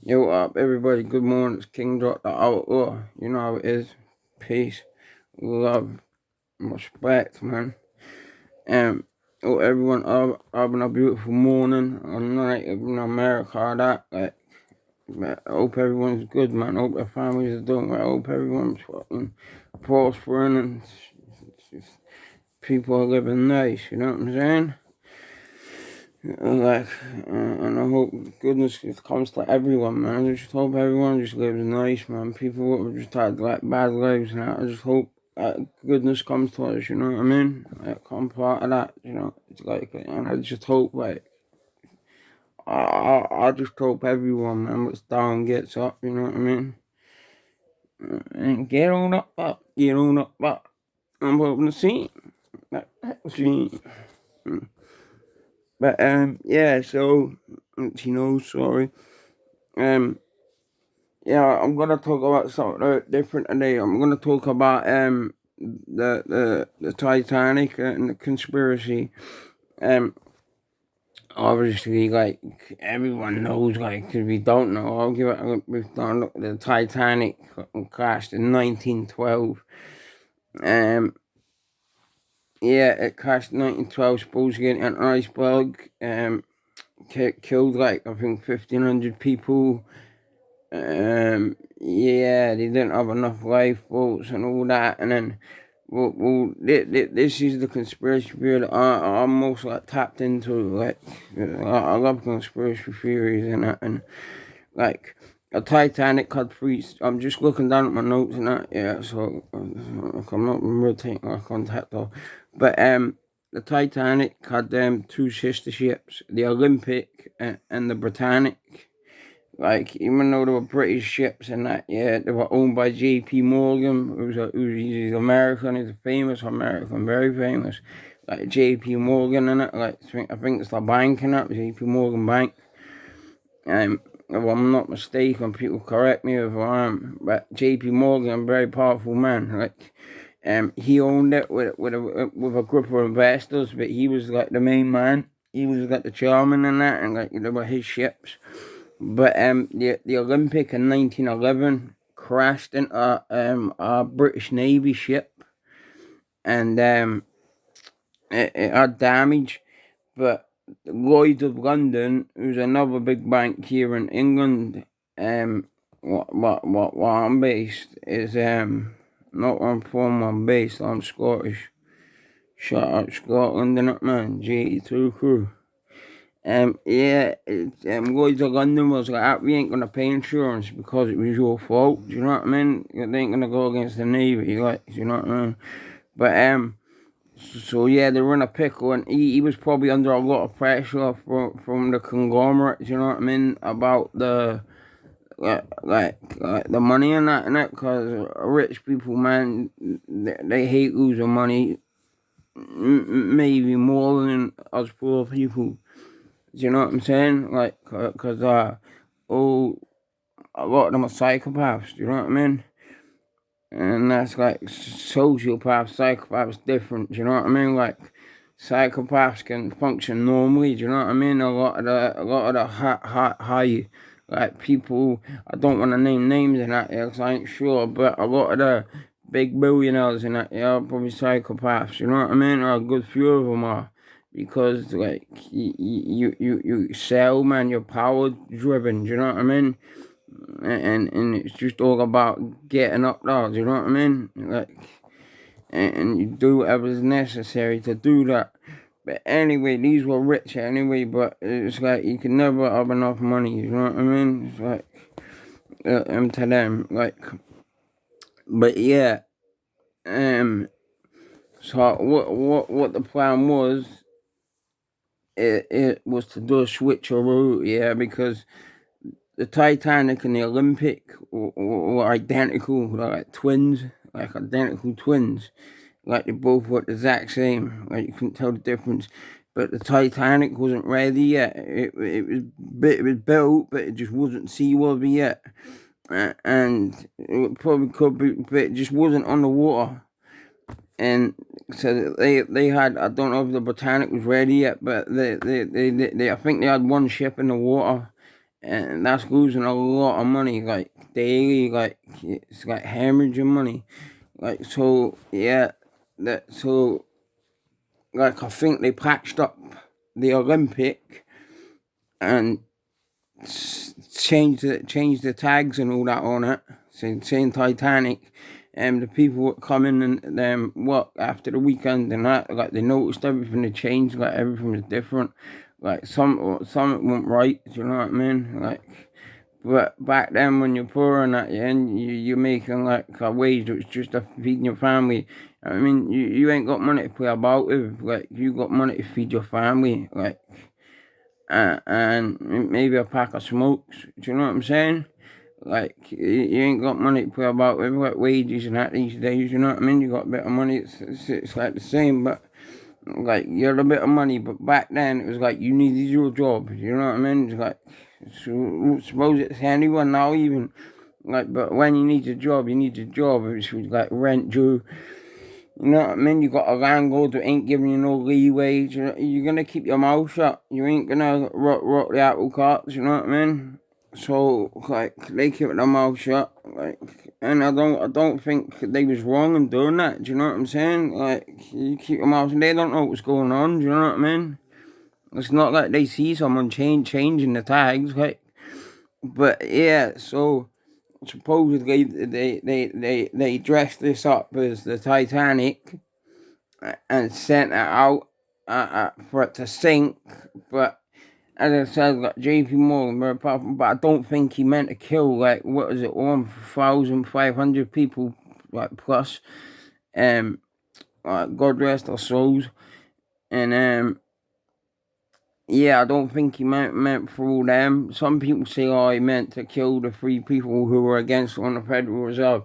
Yo, up, everybody. Good morning. It's King Dot the Outlaw. You know how it is. Peace, love, respect, man. Um, oh, everyone up, having a beautiful morning or night in America, all that. Like, man, I hope everyone's good, man. I hope their families are doing well. I hope everyone's fucking prospering and people are living nice. You know what I'm saying? Like, and I hope goodness comes to everyone, man. I just hope everyone just lives nice, man. People who just had like bad lives, and I just hope that goodness comes to us. You know what I mean? Like, I'm part of that. You know, it's like, and I just hope like. I just hope everyone, man, that's down gets up, you know what I mean? And get on up, get on up. I'm hoping to see. Like, see. But yeah. So, sorry. Um, yeah, I'm gonna talk about something different today. I'm gonna talk about the Titanic and the conspiracy. Um, Obviously, like everyone knows, like if you don't know, I'll give it a brief down. Look, the Titanic crashed in 1912. Um, yeah, it crashed in 1912. Supposedly an iceberg. Killed like I think 1,500 people. Yeah, they didn't have enough lifeboats and all that, and then, this is the conspiracy theory that I'm most like tapped into. Like, I love conspiracy theories and that, and like a Titanic had three. I'm just looking down at my notes and that, yeah. So I'm not rotating my contact though, but the Titanic had two sister ships, the Olympic and the Britannic. Like, even though they were British ships and that, yeah, they were owned by J.P. Morgan, he's American, he's a famous American, very famous. Like J.P. Morgan and it, like, I think it's the bank and that, J.P. Morgan Bank. If I'm not mistaken, people correct me if I am, but J.P. Morgan, a very powerful man. Like, he owned it with a group of investors, but he was like the main man. He was like the chairman and that, and like they were his ships. But the Olympic in 1911 crashed into a British Navy ship, and it had damage. But Lloyd of London, who's another big bank here in England, what I'm based is not where I'm from. I'm based. I'm Scottish. Shout out Scotland, innit, man? G2 crew. Yeah, Lloyds of London was like, we ain't gonna pay insurance because it was your fault. Do you know what I mean? They ain't gonna go against the Navy, like, do you know what I mean? But so yeah, they were in a pickle, and he was probably under a lot of pressure from the conglomerate. Do you know what I mean? About the like the money and that, because rich people, man, they hate losing money, maybe more than us poor people. Do you know what I'm saying? Like, cause oh, a lot of them are psychopaths. Do you know what I mean? And that's like sociopaths, psychopaths different. Do you know what I mean? Like, psychopaths can function normally. Do you know what I mean? A lot of the high like people. I don't want to name names in that because I ain't sure, but a lot of the big billionaires in that are probably psychopaths. You know what I mean? Or a good few of them are. Because like you sell, man, you're power driven. Do you know what I mean? And it's just all about getting up there. Do you know what I mean? Like, and you do whatever's necessary to do that. But anyway, these were rich anyway. But it's like you can never have enough money. You know what I mean? It's like to them, like. But yeah, So what the plan was? It was to do a switcheroo, yeah, because the Titanic and the Olympic were identical, like twins, like identical twins. Like they both were the exact same. Like you couldn't tell the difference. But the Titanic wasn't ready yet. It was built, but it just wasn't seaworthy yet. And it probably could be, but it just wasn't on the water. And so they had, I don't know if the Britannic was ready yet, but they I think they had one ship in the water, and that's losing a lot of money, like daily, like it's like hemorrhaging money, like so yeah, that so like I think they patched up the Olympic and changed the tags and all that on it, saying Titanic, and the people were coming and what after the weekend and that, like they noticed everything had changed, like everything was different, like some went right, do you know what I mean, like. But back then, when you're poor and that, yeah, and you're making like a wage that's just to feeding your family. I mean, you ain't got money to play about with. Like, you got money to feed your family. Like, and maybe a pack of smokes. Do you know what I'm saying? Like, you ain't got money to play about with, like wages and that these days. You know what I mean? You got a bit of money. It's like the same, but like you had a bit of money. But back then, it was like you needed your job. You know what I mean? It's like, so, suppose it's anyone now even. Like, but when you need a job, you need a job. It's like rent due. You know what I mean? You got a landlord that ain't giving you no leeway. You're gonna keep your mouth shut. You ain't gonna rock the apple carts. You know what I mean? So like they keep their mouth shut. Like, and I don't think they was wrong in doing that. Do you know what I'm saying? Like you keep your mouth, and they don't know what's going on. Do you know what I mean? It's not like they see someone changing the tags. Like, but yeah. So supposedly they dressed this up as the Titanic and sent it out for it to sink. But as I said, like JP Morgan, very powerful, but I don't think he meant to kill like what is it, 1,500 people, like plus. God rest their souls. And yeah, I don't think he meant for all them. Some people say, oh, he meant to kill the three people who were against on the Federal Reserve.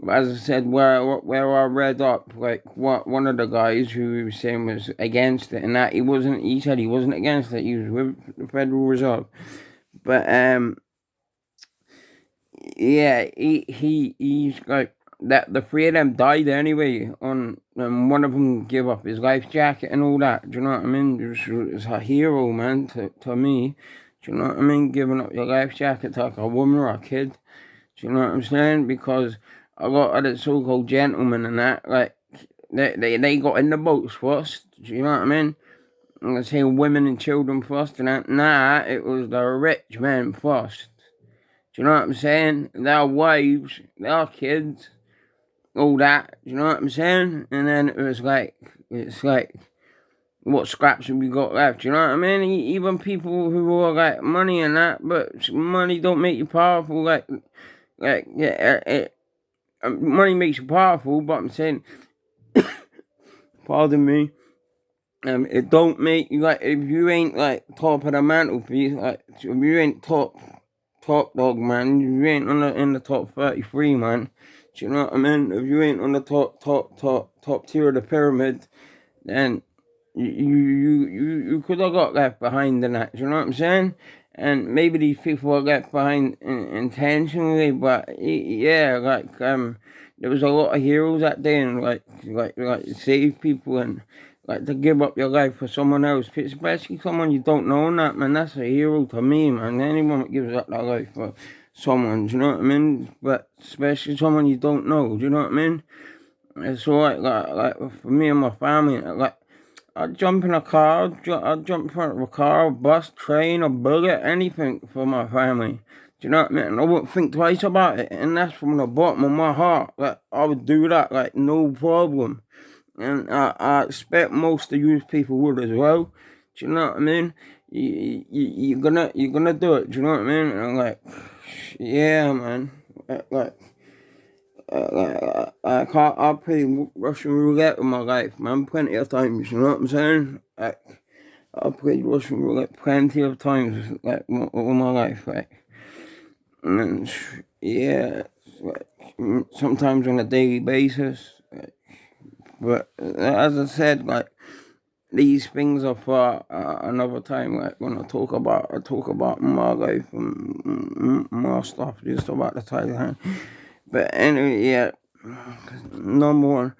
But as I said, where I read up, like one of the guys who he was saying was against it, and that he wasn't. He said he wasn't against it. He was with the Federal Reserve. But yeah, he's like that. The three of them died anyway. On one of them gave up his life jacket and all that. Do you know what I mean? It's a hero, man. To me, do you know what I mean? Giving up your life jacket to like a woman or a kid. Do you know what I'm saying? Because a lot of the so-called gentlemen and that, like they got in the boats first. Do you know what I mean? I'm gonna say women and children first, and that. Nah, it was the rich men first. Do you know what I'm saying? Their wives, their kids, all that. Do you know what I'm saying? And then it's like, what scraps have we got left? Do you know what I mean? Even people who are like money and that, but money don't make you powerful. Yeah, money makes you powerful, but I'm saying, pardon me, it don't make you like if you ain't like top of the mantelpiece, like if you ain't top dog, man. If you ain't in the top 33, man. Do you know what I mean? If you ain't on the top tier of the pyramid, then you could have got left behind in that. Do you know what I'm saying? And maybe these people are left behind intentionally, but yeah, like there was a lot of heroes that day, and like save people and like to give up your life for someone else, especially someone you don't know. And that, man, that's a hero to me, man. Anyone that gives up their life for someone, do you know what I mean? But especially someone you don't know, do you know what I mean? It's like for me and my family, like I'd jump in a car, I'd jump in front of a car, a bus, train, a bullet, anything for my family. Do you know what I mean? And I wouldn't think twice about it, and that's from the bottom of my heart. Like I would do that, like no problem. And I expect most of you people would as well. Do you know what I mean? You're gonna do it. Do you know what I mean? And I'm like, yeah, man. Like I play Russian roulette with my life, man, plenty of times. You know what I'm saying? Like I played Russian roulette plenty of times, like all my life, like. And then, yeah, like, sometimes on a daily basis. Like, but as I said, like these things are for another time. Like when I talk about my life and my stuff, just about the Thailand. But anyway, yeah, number one.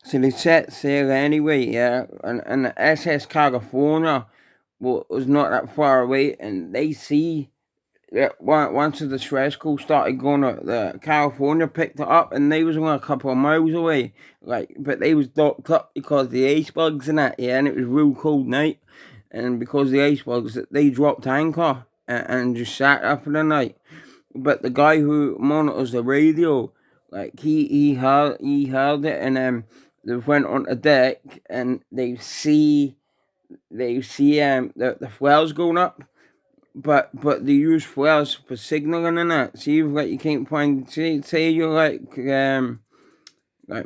So they set sail anyway, yeah, and the SS California was not that far away, and they see that once the stress coast started going, the California picked it up, and they was only a couple of miles away, like, but they was docked up because the icebergs and that, yeah, and it was real cold night, and because the icebergs, they dropped anchor and just sat up for the night. But the guy who monitors the radio, like he held it, and they went on the deck, and they see the flares going up, but they use flares for signaling and that. See, if like you can't find, say you're like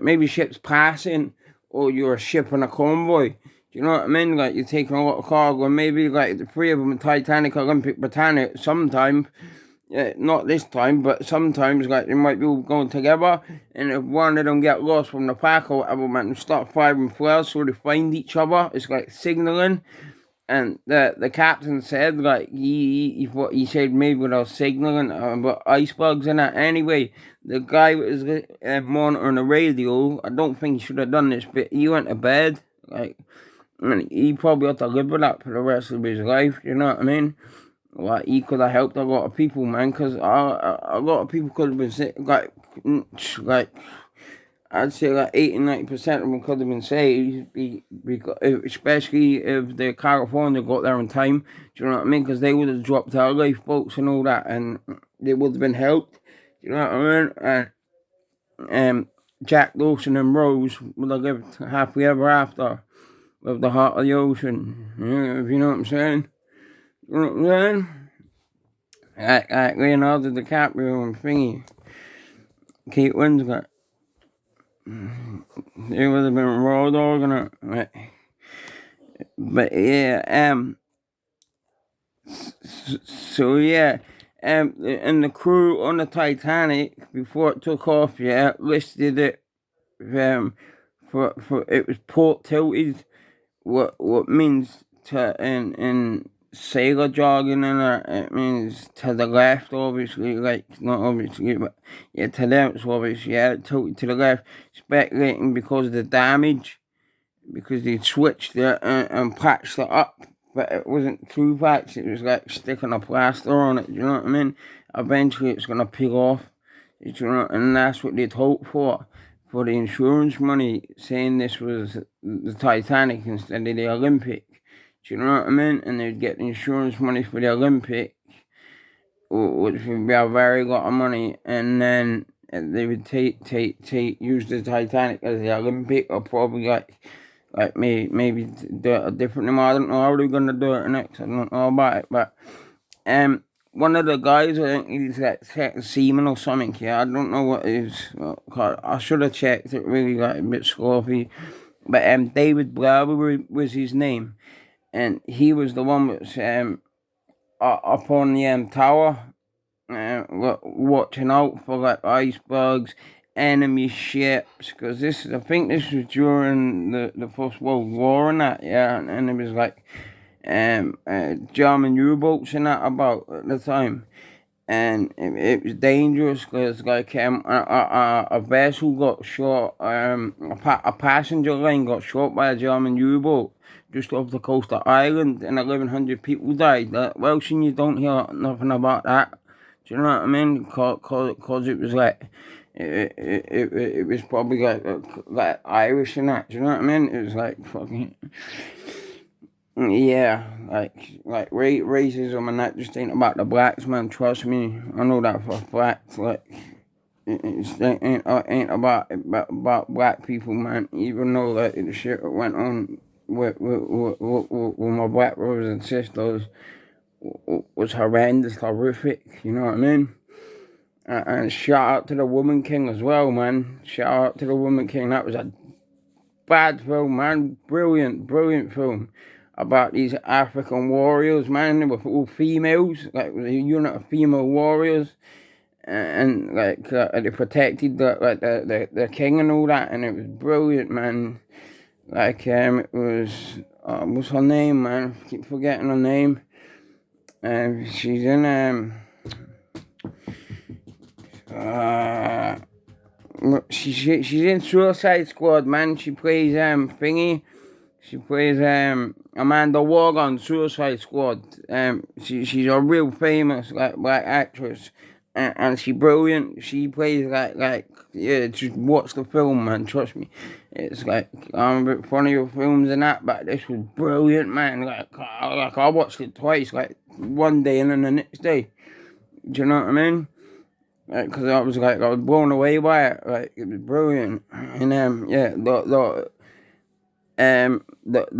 maybe ships passing, or you're a ship in a convoy. Do you know what I mean? Like you're taking a lot of cargo, and maybe like the three of them, Titanic, Olympic, Britannic, sometimes. Yeah, not this time, but sometimes like they might be all going together, and if one of them get lost from the pack or whatever, man, start firing flares so they find each other. It's like signaling, and the captain said like he said maybe without signaling, but icebergs and that. Anyway, the guy was monitoring the radio. I don't think he should have done this, but he went to bed like. And he probably had to live with that for the rest of his life. You know what I mean? Like he could have helped a lot of people, man. Cause a lot of people could have been sick. Like I'd say like 80-90% of them could have been saved, especially if the California got there in time. Do you know what I mean? Because they would have dropped our lifeboats and all that, and they would have been helped. Do you know what I mean? And Jack Dawson and Rose would have lived happily ever after with the heart of the ocean. If you know what I'm saying. You know what I'm saying? Like Leonardo DiCaprio and thingy, Kate Winslet. They would have been raw dog in it. But yeah, so yeah, and the crew on the Titanic before it took off, yeah, listed it, for it was port tilted, what means to in sailor jargon, and it means to the left, obviously, like not obviously, but yeah, to them it's obvious, yeah, tilted to the left, speculating because of the damage, because they switched it and patched it up, but it wasn't true patch. It was like sticking a plaster on it. You know what I mean? Eventually, it's gonna peel off. You know, and that's what they'd hoped for the insurance money, saying this was the Titanic instead of the Olympic. Do you know what I mean? And they'd get the insurance money for the Olympic, which would be a very lot of money, and then they would use the Titanic as the Olympic, or probably like maybe do it a different name. I don't know how they're gonna do it next. I don't know about it, but one of the guys, I think he's like second seaman or something. Yeah, I don't know what it is. I should have checked it. Really, like a bit sloppy. But David Blair was his name, and he was the one that was up on the tower, watching out for like icebergs, enemy ships, because I think this was during the First World War and that, yeah, and it was like German U-boats and that about at the time, and it was dangerous because like a vessel got shot, a passenger line got shot by a German U-boat just off the coast of Ireland, and 1,100 people died. Welsh, and you don't hear nothing about that. Do you know what I mean? Cause it was like it was probably like Irish and that. Do you know what I mean? It was like fucking. Yeah, like racism and that just ain't about the blacks, man. Trust me, I know that for a fact. Like it ain't about black people, man. Even though like the shit that went on with my black brothers and sisters was horrendous, horrific. You know what I mean? And shout out to the Woman King as well, man. Shout out to the Woman King. That was a bad film, man. Brilliant film about these African warriors, man. They were all females, like it was a unit of female warriors, and like they protected the king and all that, and it was brilliant, man. Like it was what's her name, man? I keep forgetting her name. She's in She's in Suicide Squad, man. She plays thingy. She plays Amanda Ward on Suicide Squad. She's a real famous like black actress, and she brilliant. She plays like yeah. Just watch the film, man. Trust me, it's like I'm a bit funny of films and that, but this was brilliant, man. I watched it twice, like one day and then the next day. Do you know what I mean? Because I was blown away by it. Like it was brilliant, and yeah, the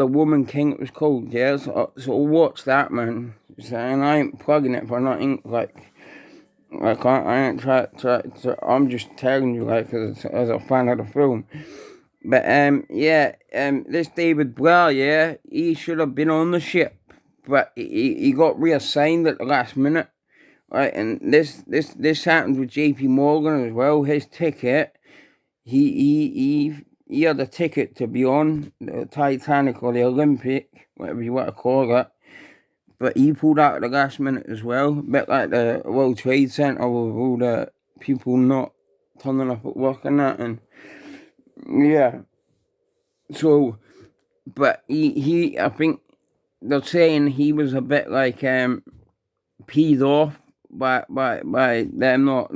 Woman King it was called. Yeah, so watch that, man. So, and I ain't plugging it for nothing. Like I ain't I'm just telling you, like as a fan of the film. But yeah, this David Blair, yeah, he should have been on the ship, but he got reassigned at the last minute. Right, and this happened with J.P. Morgan as well. His ticket, he had a ticket to be on the Titanic or the Olympic, whatever you want to call it, but he pulled out at the last minute as well. A bit like the World Trade Center with all the people not turning up at work and that, and yeah. So, but I think they're saying he was a bit like peed off by them not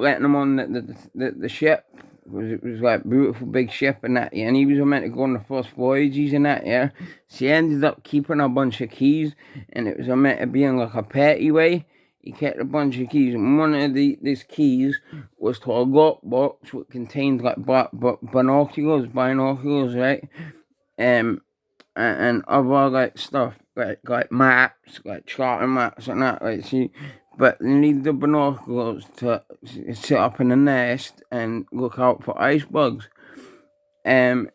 letting him on the ship. It was like beautiful big ship and that, yeah. And he was meant to go on the first voyages and that, yeah. So he ended up keeping a bunch of keys, and it was meant to be in like a petty way. He kept a bunch of keys, and one of these keys was to a lockbox which contained like binoculars, right? Um, and other like stuff like maps, like charting maps and that. Like see, but they need the binoculars to sit up in the nest and look out for icebergs. And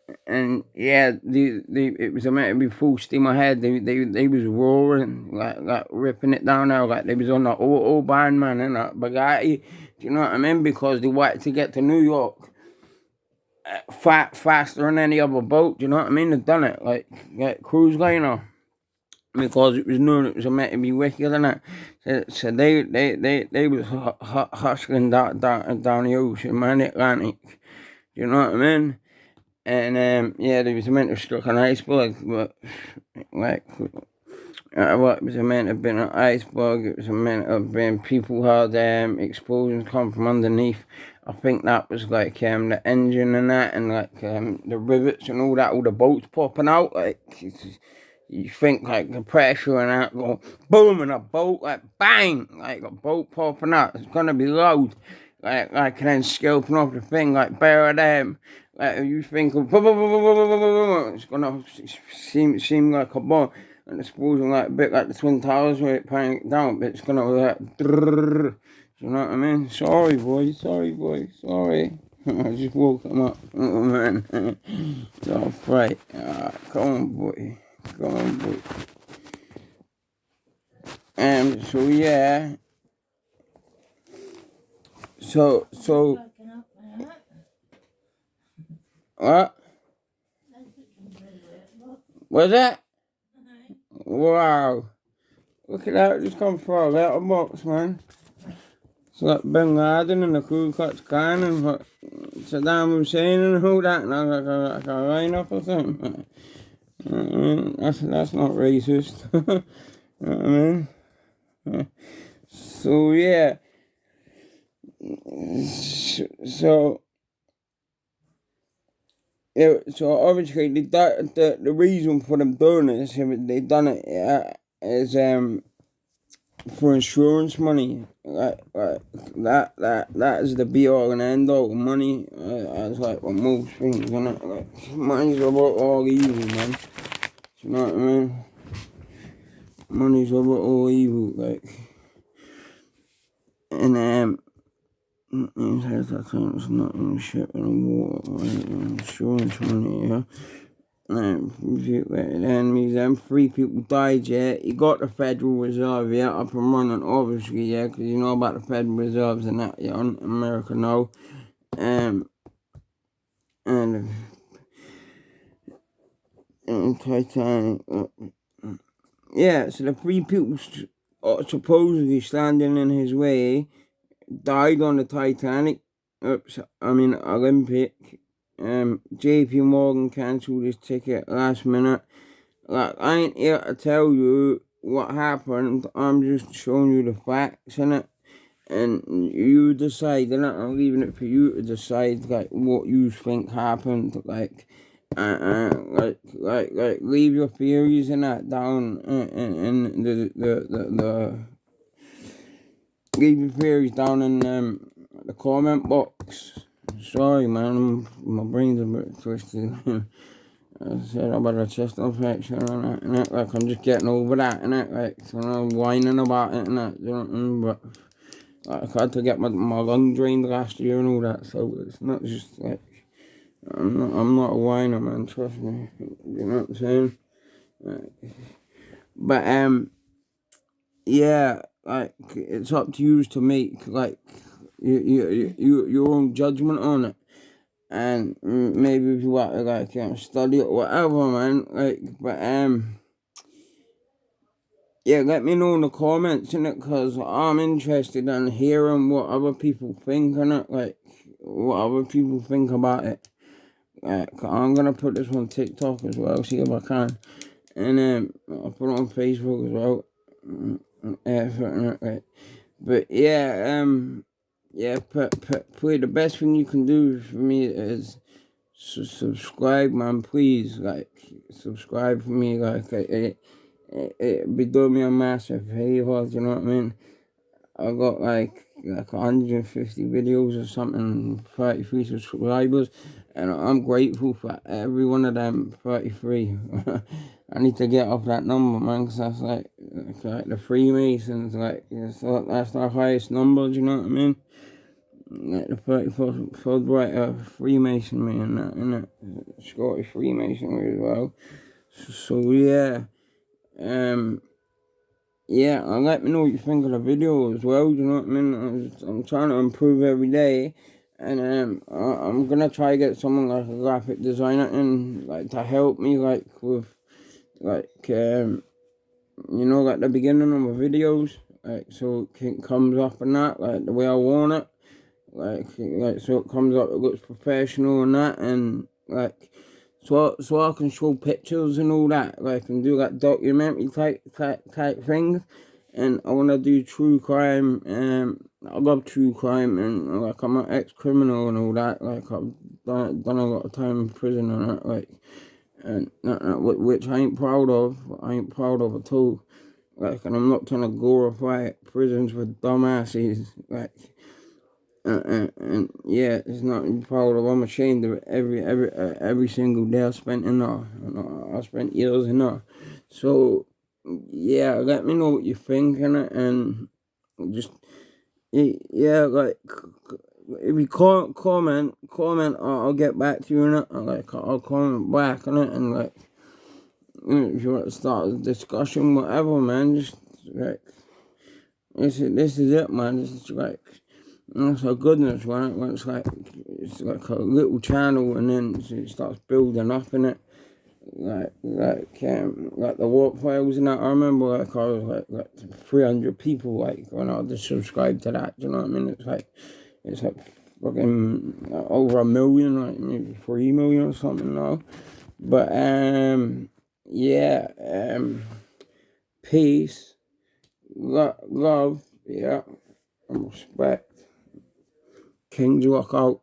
yeah, it was meant to be full steam ahead. They was roaring like ripping it down now, like they was on the autobahn, man, and that Bugatti. Do you know what I mean? Because they wanted to get to New York faster than any other boat. Do you know what I mean? They've done it like cruise liner because it was known it was meant to be wicked and that. So they was hustling down the ocean, man, the Atlantic. Do you know what I mean? And yeah, they was meant to have struck an iceberg, but like what was meant to have been an iceberg. It was meant to have been people had explosions come from underneath. I think that was like the engine and that, and like the rivets and all that, all the boats popping out. Like you think like the pressure and that go boom, and a boat like bang, like a boat popping out. It's gonna be loud, like and then scalping off the thing like bear of them. Like you think of it's gonna seem like a bomb. And explosion like a bit like the Twin Towers where it panicked down, but it's gonna like drrrr, you know what I mean? Sorry boy, sorry. I just woke him up. Oh man. It's all right. Come on boy. So yeah. So what? Was that? Wow. Look at that, just come from a letterbox, man. It's like Bin Laden and the Ku Klux Klan and what Saddam Hussein and all that, and I was like a lineup or something. That's not racist. You know what I mean? So yeah. So yeah, so obviously the reason for them doing this, they done it is for insurance money, that is the be all and end all. Money, as like with most things, isn't it? Like money's about all evil, man. You know what I mean? Money's about all evil, like, and it says that it's not in the ship anymore. Right? Insurance money, yeah. Enemies, them 3 people died, yeah. You got the Federal Reserve, yeah, up and running, obviously, yeah, because you know about the Federal Reserves and that, yeah, in America now. And Titanic, yeah, so the 3 people supposedly standing in his way died on the Titanic. Oops, I mean Olympic. JP Morgan cancelled his ticket last minute. Like, I ain't here to tell you what happened. I'm just showing you the facts, innit? And you decide, and I'm leaving it for you to decide, like, what you think happened. Like, leave your theories and that down in the leave your theories down in the comment box. Sorry, man, my brain's a bit twisted. I said about a chest infection and that, like, I'm just getting over that, and that, like, so I'm whining about it and that, you know what I mean? But like, I had to get my lung drained last year and all that, so it's not just like, I'm not a whiner, man, trust me, you know what I'm saying? But yeah, like, it's up to you to make, like, your own judgment on it. And maybe if you want to, like, study it or whatever, man, like, but yeah, let me know in the comments, innit, because I'm interested in hearing what other people think, innit, like, what other people think about it. Like, I'm going to put this on TikTok as well, see if I can, and I'll put it on Facebook as well, like, but yeah, play, the best thing you can do for me is subscribe, man, please, like, subscribe for me, like, it be doing me a massive favor, you know what I mean? I got like 150 videos or something, 33 subscribers, and I'm grateful for every one of them 33. I need to get off that number, man, because that's like the Freemasons, like, that's the highest number, you know what I mean? Like the 34th Fulbright Freemason, man, and that Scottish Freemasonry as well. So yeah, yeah, and let me know what you think of the video as well, you know what I mean? I'm trying to improve every day, and I'm gonna try to get someone like a graphic designer in, like, to help me, like, with, like, like the beginning of my videos, like, so it comes up and that, like, the way I want it, like so it comes up, it looks professional and that, and like, so I can show pictures and all that, like, and do like documentary type things. And I want to do true crime. I love true crime, and like, I'm an ex-criminal and all that. Like, I've done a lot of time in prison and that, like, and which I ain't proud of. I ain't proud of at all. Like, and I'm not trying to glorify prisons for dumbasses. Like, and yeah, it's nothing proud of. I'm ashamed of it. Every single day I spent in there. I spent years in there. So yeah, let me know what you think, and just, yeah, like, if you comment, I'll get back to you in it. Like, I'll comment back on it, and like, if you want to start a discussion, whatever, man, just like, this is it, man. This is like, that's a goodness, right? When it's like a little channel, and then it starts building up in it. Like the warp files and that. I remember, like, I was like 300 people, like, when I just subscribed to that. You know what I mean? It's like fucking over 1 million, like maybe 3 million or something now. But yeah, peace, love, yeah, and respect. King's Rock out.